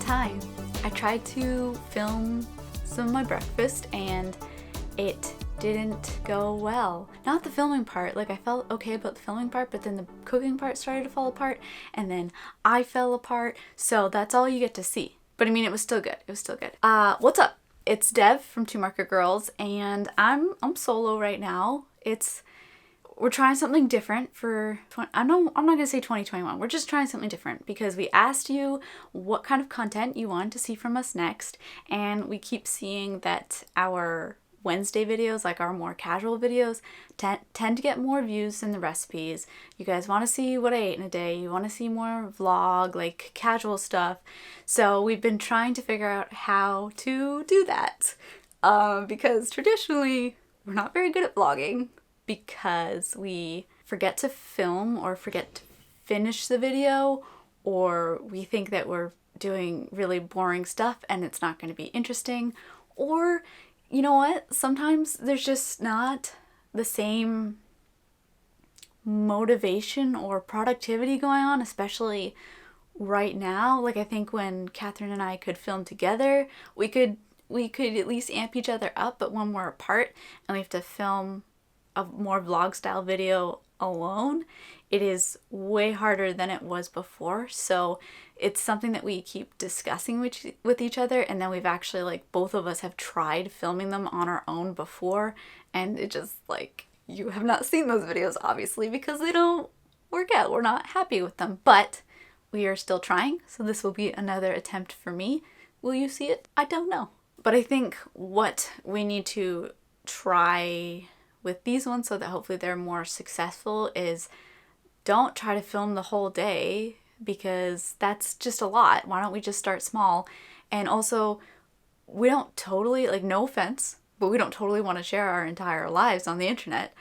time. I tried to film some of my breakfast and it didn't go well. Not the filming part, like I felt okay about the filming part, but then the cooking part started to fall apart and then I fell apart. So that's all you get to see. But I mean, it was still good. It was still good. What's up? It's Dev from Two Market Girls and I'm solo right now. We're trying something different for, I'm not gonna say 2021, we're just trying something different because we asked you what kind of content you want to see from us next, and we keep seeing that our Wednesday videos, like our more casual videos, tend to get more views than the recipes. You guys want to see what I ate in a day, you want to see more vlog, like casual stuff, so we've been trying to figure out how to do that, because traditionally we're not very good at vlogging, because we forget to film or forget to finish the video, or we think that we're doing really boring stuff and it's not going to be interesting, or you know what, sometimes there's just not the same motivation or productivity going on, especially right now. Like I think when Catherine and I could film together, we could at least amp each other up, but when we're apart and we have to film a more vlog style video alone, it is way harder than it was before. So it's something that we keep discussing with each other, and then we've actually, like, both of us have tried filming them on our own before, and it just, like, you have not seen those videos obviously because they don't work out. We're not happy with them, but we are still trying, so this will be another attempt for me. Will you see it? I don't know. But I think what we need to try with these ones so that hopefully they're more successful is don't try to film the whole day, because that's just a lot. Why don't we just start small? And also, we don't totally, like, no offense, but we don't totally want to share our entire lives on the internet.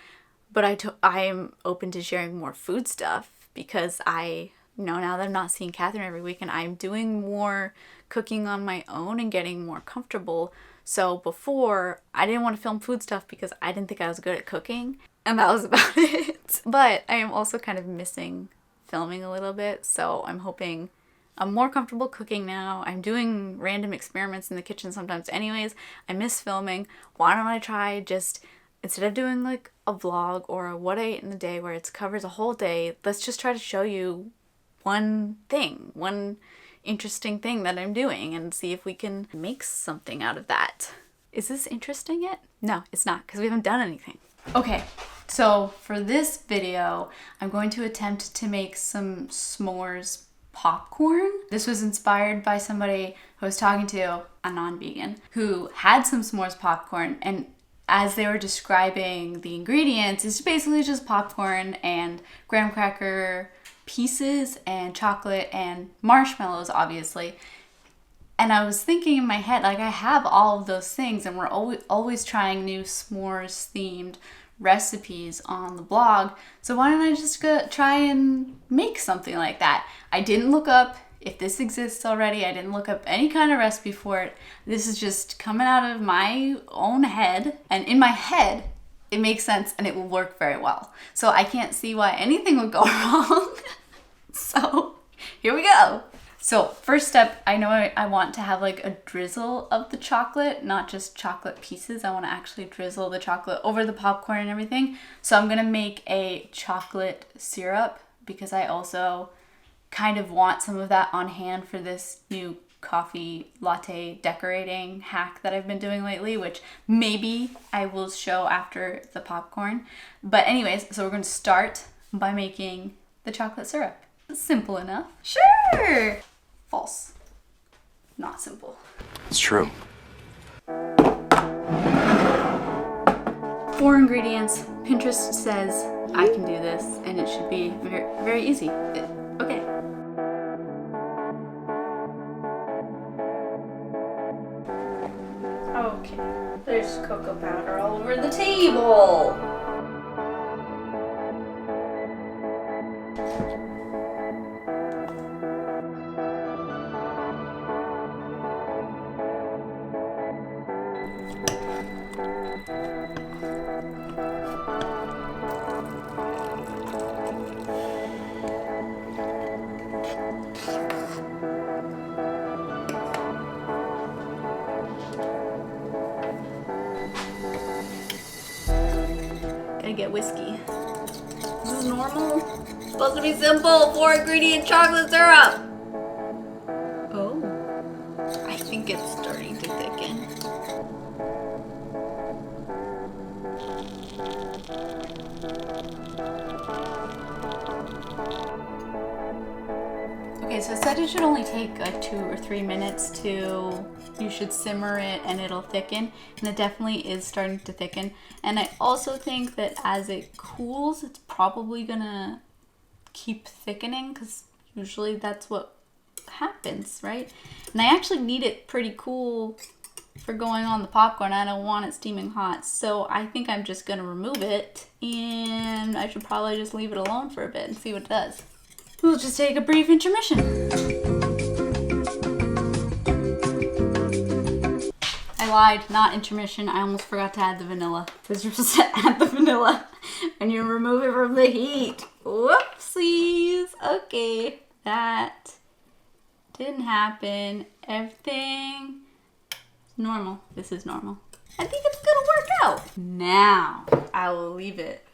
But I am open to sharing more food stuff because now that I'm not seeing Catherine every week and I'm doing more cooking on my own and getting more comfortable. So before, I didn't want to film food stuff because I didn't think I was good at cooking, and that was about it. But I am also kind of missing filming a little bit, so I'm hoping I'm more comfortable cooking now. I'm doing random experiments in the kitchen sometimes anyways. I miss filming. Why don't I try just, instead of doing like a vlog or a what I ate in the day where it covers a whole day, let's just try to show you one interesting thing that I'm doing and see if we can make something out of that. Is this interesting yet? No, it's not, because we haven't done anything. Okay, so for this video, I'm going to attempt to make some s'mores popcorn. This was inspired by somebody who I was talking to, a non-vegan, who had some s'mores popcorn, and as they were describing the ingredients, it's basically just popcorn and graham cracker pieces and chocolate and marshmallows, obviously. And I was thinking in my head, like, I have all of those things, and we're always trying new s'mores themed recipes on the blog, so why don't I just go try and make something like that? I didn't look up if this exists already. I didn't look up any kind of recipe for it. This is just coming out of my own head, and in my head it makes sense and it will work very well. So I can't see why anything would go wrong. So here we go. So first step, I know I want to have like a drizzle of the chocolate, not just chocolate pieces. I want to actually drizzle the chocolate over the popcorn and everything. So I'm going to make a chocolate syrup because I also kind of want some of that on hand for this new coffee latte decorating hack that I've been doing lately, which maybe I will show after the popcorn. But anyways, so we're going to start by making the chocolate syrup. Simple enough. Sure! False. Not simple. It's true. 4 ingredients. Pinterest says I can do this, and it should be very, very easy. Okay. Okay. There's cocoa powder all over the table. Gotta get whiskey. This is normal. It's supposed to be simple. 4-ingredient chocolate syrup. Oh. I think it's starting to thicken. Okay, so it said it should only take like 2 or 3 minutes to, you should simmer it and it'll thicken, and it definitely is starting to thicken. And I also think that as it cools, it's probably gonna keep thickening, because usually that's what happens, right? And I actually need it pretty cool for going on the popcorn. I don't want it steaming hot, so I think I'm just gonna remove it, and I should probably just leave it alone for a bit and see what it does. We'll just take a brief intermission. I lied, not intermission. I almost forgot to add the vanilla, because you're supposed to add the vanilla when you remove it from the heat. Whoopsies. Okay, that didn't happen. Everything normal. This is normal. I think it's gonna work out. Now I will leave it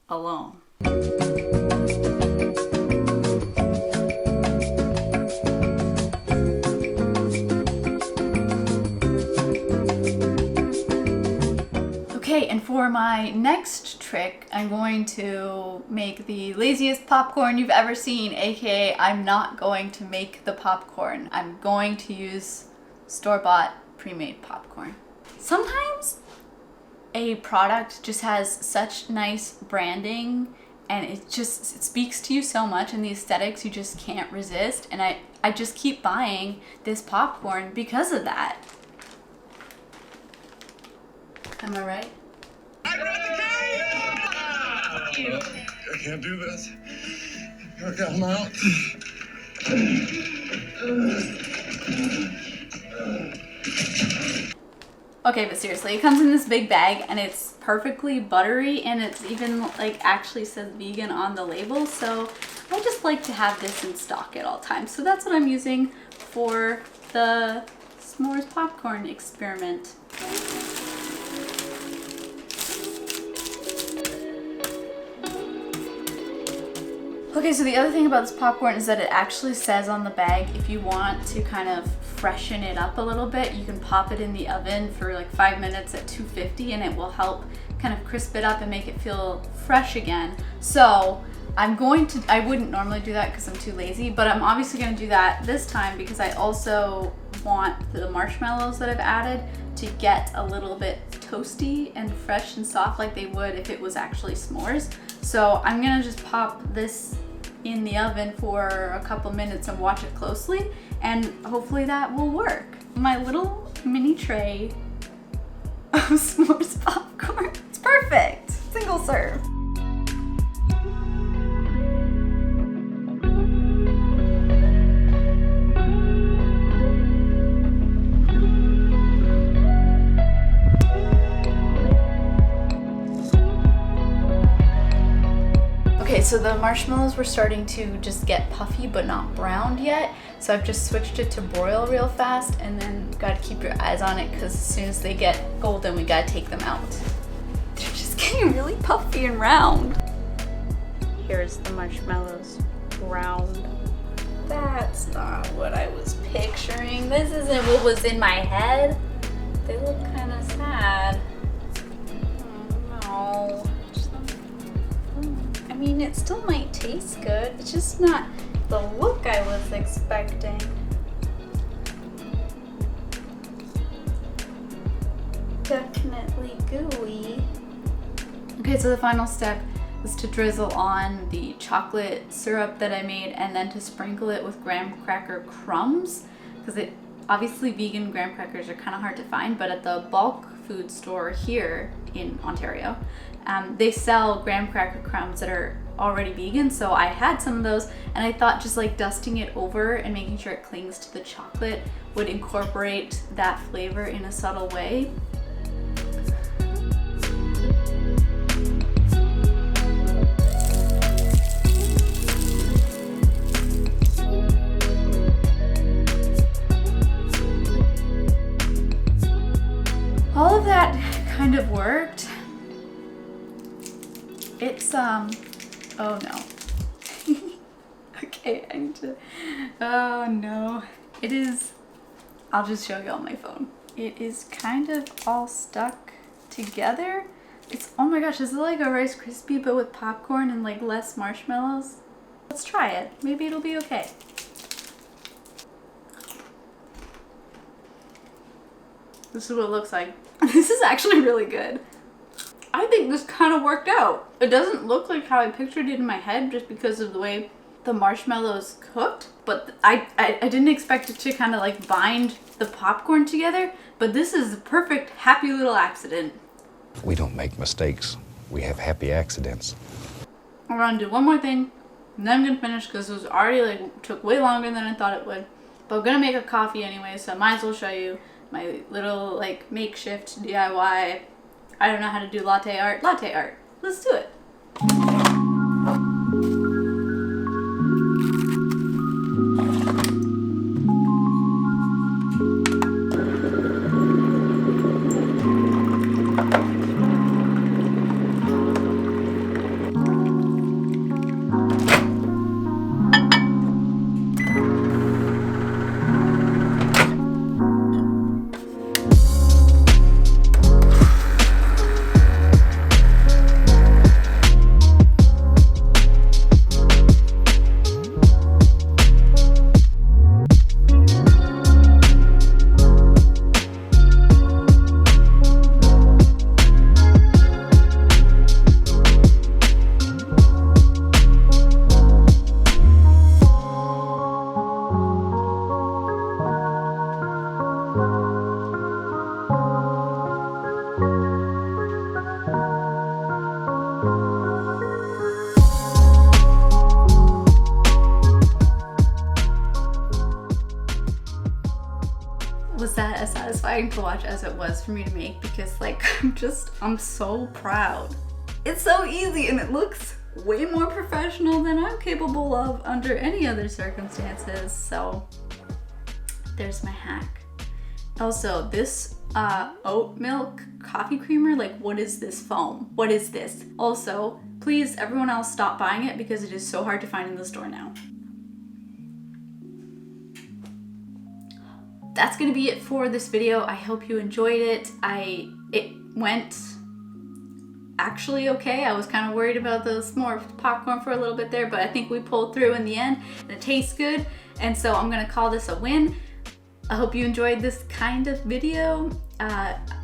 alone. Okay, and for my next trick, I'm going to make the laziest popcorn you've ever seen, aka I'm not going to make the popcorn. I'm going to use store-bought pre-made popcorn. Sometimes a product just has such nice branding and it speaks to you so much, and the aesthetics you just can't resist, and I just keep buying this popcorn because of that. Am I right? I can't do this. I got him out. Okay, but seriously, it comes in this big bag and it's perfectly buttery, and it's even like actually says vegan on the label, so I just like to have this in stock at all times. So that's what I'm using for the s'mores popcorn experiment. Okay, so the other thing about this popcorn is that it actually says on the bag, if you want to kind of freshen it up a little bit, you can pop it in the oven for like 5 minutes at 250, and it will help kind of crisp it up and make it feel fresh again. So I wouldn't normally do that because I'm too lazy, but I'm obviously gonna do that this time because I also want the marshmallows that I've added to get a little bit toasty and fresh and soft like they would if it was actually s'mores. So I'm gonna just pop this in the oven for a couple minutes and watch it closely, and hopefully that will work. My little mini tray of s'mores popcorn. It's perfect. Single serve. Okay, so the marshmallows were starting to just get puffy but not browned yet. So I've just switched it to broil real fast, and then gotta keep your eyes on it because as soon as they get golden, we gotta take them out. They're just getting really puffy and round. Here's the marshmallows browned. That's not what I was picturing. This isn't what was in my head. They look kind of sad. Oh, no. I mean, it still might taste good. It's just not the look I was expecting. Definitely gooey. Okay, so the final step is to drizzle on the chocolate syrup that I made and then to sprinkle it with graham cracker crumbs, because obviously vegan graham crackers are kind of hard to find, but at the bulk food store here in Ontario, they sell graham cracker crumbs that are already vegan. So I had some of those, and I thought just like dusting it over and making sure it clings to the chocolate would incorporate that flavor in a subtle way. All of that kind of worked. It's, oh no. Okay, I need to, oh no. It is, I'll just show you on my phone. It is kind of all stuck together. It's, oh my gosh, this is like a Rice Krispie but with popcorn and like less marshmallows. Let's try it. Maybe it'll be okay. This is what it looks like. This is actually really good. I think this kind of worked out. It doesn't look like how I pictured it in my head just because of the way the marshmallows cooked, but I didn't expect it to kind of like bind the popcorn together, but this is a perfect happy little accident. We don't make mistakes. We have happy accidents. I'm gonna do one more thing and then I'm gonna finish because it was already like took way longer than I thought it would. But I'm gonna make a coffee anyway, so I might as well show you my little like makeshift DIY. I don't know how to do latte art. Latte art. Let's do it. Was that as satisfying to watch as it was for me to make? Because like, I'm so proud. It's so easy and it looks way more professional than I'm capable of under any other circumstances. So there's my hack. Also, this oat milk coffee creamer, like what is this foam? What is this? Also, please everyone else stop buying it because it is so hard to find in the store now. That's gonna be it for this video. I hope you enjoyed it. It went actually okay. I was kind of worried about those more popcorn for a little bit there, but I think we pulled through in the end and it tastes good. And so I'm gonna call this a win. I hope you enjoyed this kind of video.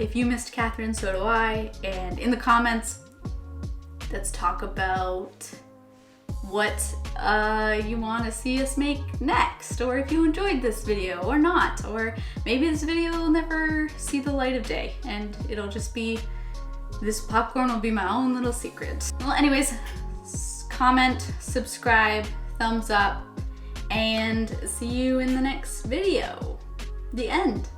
If you missed Catherine, so do I. And in the comments, let's talk about what you want to see us make next, or if you enjoyed this video or not, or maybe this video will never see the light of day and it'll just be, this popcorn will be my own little secret. Well, anyways, comment, subscribe, thumbs up, and see you in the next video. The end.